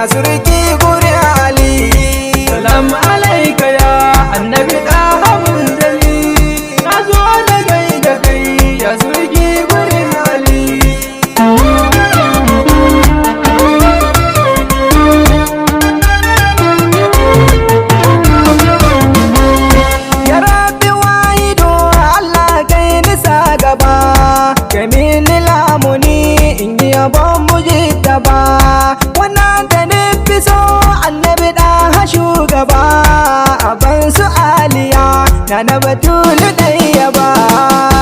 ya surki guri Ali. Salam alaika ya annabi ɗaha munzali, na zo na gaida kai ya surki guri Ali. Ya Rabbi wahido Allah kai nisa gaba, kamin lamuni in yi yabon mujtaba. Wannan da nufi so annabi ɗaha shugaba, aban su aliya na batulu ɗaya ba.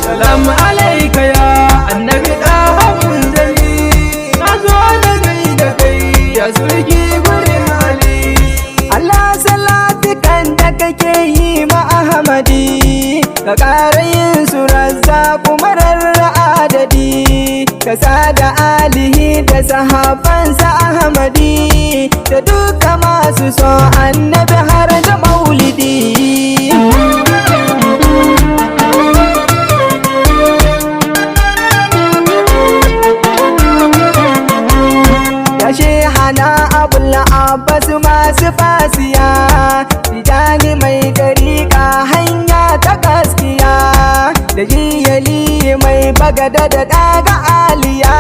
Salam alaika ya annabi ɗaha munzali, na zo na gaida kai ya surki guri Ali. Allah salati kan da kake yi ma Ahmadi, ka ƙara yin su razzaku marar adadi, ka sada alihi da sahabansa Ahmadi, da duka masu so annabi har da maulidi. Ya Shehana Abul Abbas masu fasiya, Tijani mai dariƙa hanya ta gaskiya, da jiyali mai bagada da daga aliya,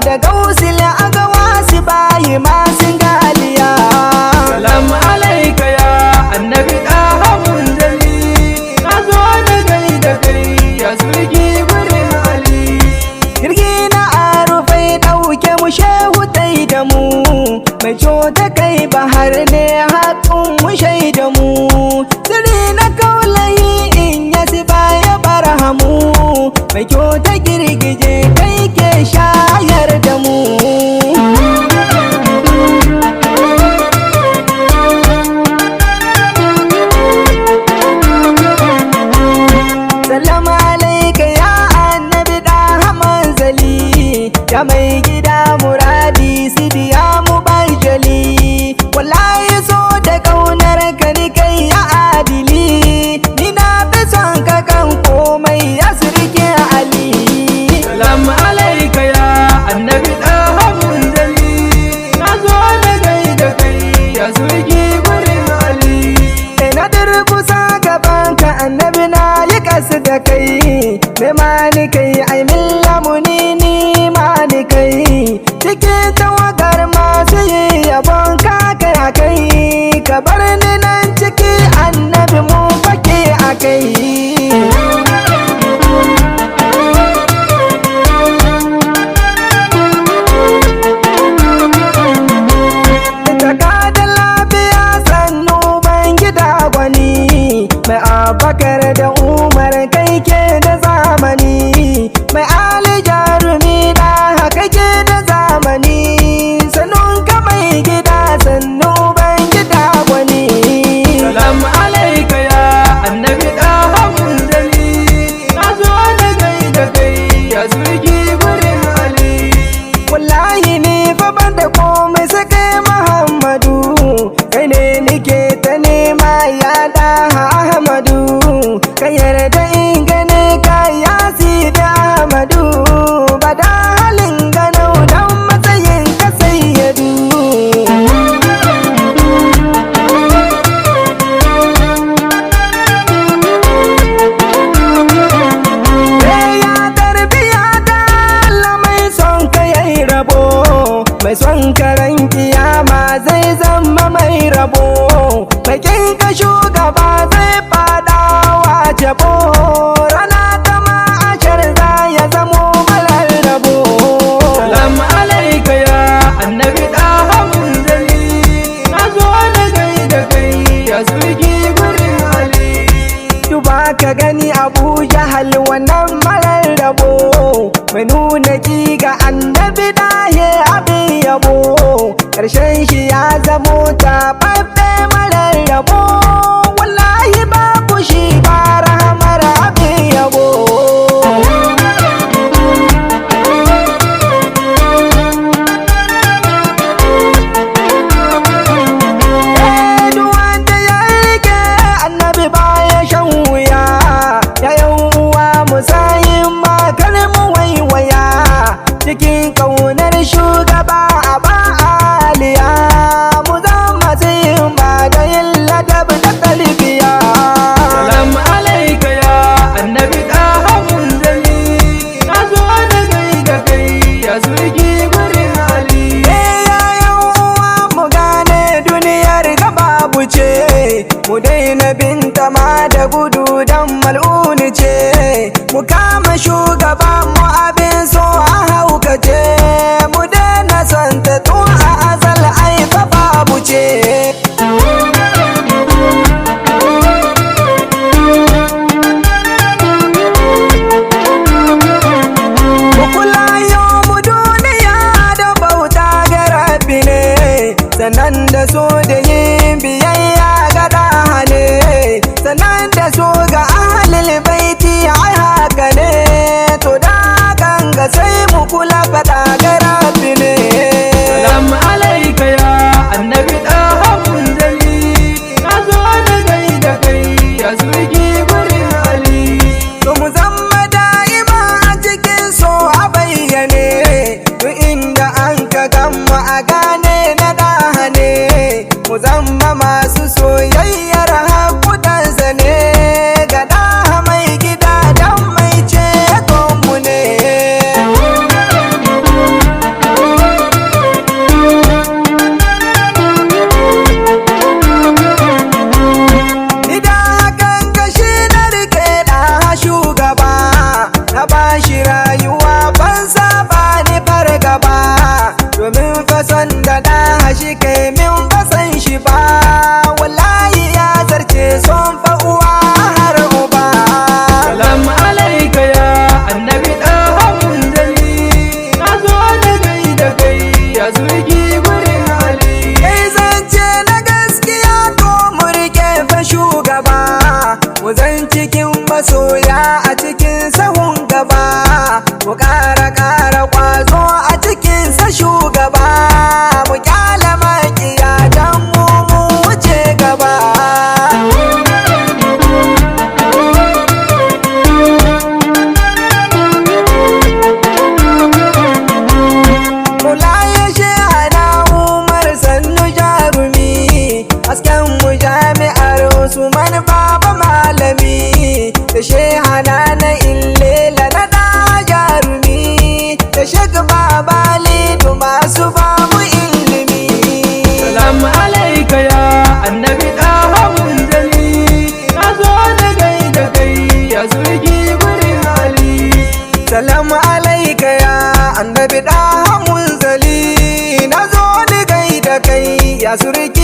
da gausil agawa su bayi masu galiya. Salam alaika ya annabi ɗaha munzali, na zo na gaida kai ya surki guri Ali. Jirgi na arufai ɗauke mu shehu tai da mu, mai cota kai bahar ne haƙun mu shaida mu, sirri na kaulayi in ya baya barhamu, mai kyauta girgije kai ke shayar da mu. Salamu alaika ya annabi ɗaha manzali, ya mai gida muradi sidiya mu barjali, wallahi so da ƙaunar ka ni kai ya adili, ni na fi son ka kan komai ya surke Ali. Salam alaika ya annabi ɗaha munzali, na zo na gaida kai ya surki guri Ali. Na durkusa gaban ka annabi na yi kasu da kai, mai mani kai ai min lamuni ni mani kai, cikin tawagar masu yi yabon kaka a kai, ka bar ni nan ciki annabi mu fake a kai. Mai Abakar da Umar kai ke da zamani, mai Ali jarumi da haka ke da zamani, sanun ka mai gida sannu ban gida gwani. Salam alaika ya annabi ɗaha munzali, na zo na gaida kai ya surki guri Ali. Wallahi ni fa ban da komai sai kai Muhammadu, kai ne nike ta nema ya Ɗaha Ahmadu, ka yarda in gane ka ya Sidi Ahmadu, ba da halin ganau dan matsayin ka sayyadu. Ya tarbiya da Allah mai son ka yayi rabo, mai son karan kiyama zai zama mai rabo, bakin ka shugaba zai fada wa jabo, rana ta ma'ashar za ya zamo marar rabo. Salam alaika ya annabi ɗaha munzali, na zo na gaida kai ya surki guri Ali. Duba ka gani Abu Jahal wannan marar rabo, mai nuna ki ga annabi dahe abin yabo, ƙarshen shi ya zamo taɓaɓɓe marar rabo, wallahi babu shi ba rahamar abin yabo. Duk wanda ya rike annabi baya shan wuya, ya yan uwa musayin makar mu waiwaya, cikin ƙaunar shugaba a ba aliya. mu daina binta ma da gudu dan mal'uni ce, mu kama shugaban mu abin so a haukace, mu daina son ta tun a azal aifa babu ce. Sannan da so da yin biyayya ga ɗaha ne, sannan da so ga ahalil baiti ai haka ne, to da ganga sai mu kula faɗa ga rabbi ne. Salamu alaika ya annabi ɗaha munzali, na zo na gaida kai ya surki gurin Ali. To mu zama da'ima a cikin so a bayyane, duk inda an ka gama a gane na ɗaha ne, mu zama masu soyayyar hakudansa ne, ga ɗaha mai gida dan mai cetonmu ne. Idan hakan kashi na rike ɗaha shugaba, na bashi rayuwa ban saba ni fargaba, domin fason da ɗaha shi kai min basan shi ba, wallahi ya zarce son fa uwa har uba. Salamu alaika ya annabi ɗaha munzali, na zo na gaida kai ya surki gurin Ali. Kai zance na gaskiya to mu rike fa shugaba, mu zan cikin masoya a cikin sahun gaba, mu ƙara ƙwazo a cikin sa shugaba, mu ƙyale maƙiya dan mu wuce gaba. Mulaye shehana Umar sannu jarumi, hasken mu jami'ar Usman baba malami, da shehana na illela na da jarumi, da shek baba lidu masu bamu ilimi. Salamu alaika ya annabi ɗaha munzali, na zo na gaida kai ya surki gurin Ali. Salamu alaika ya annabi ɗaha munzali, na zo ni gaida kai ya surki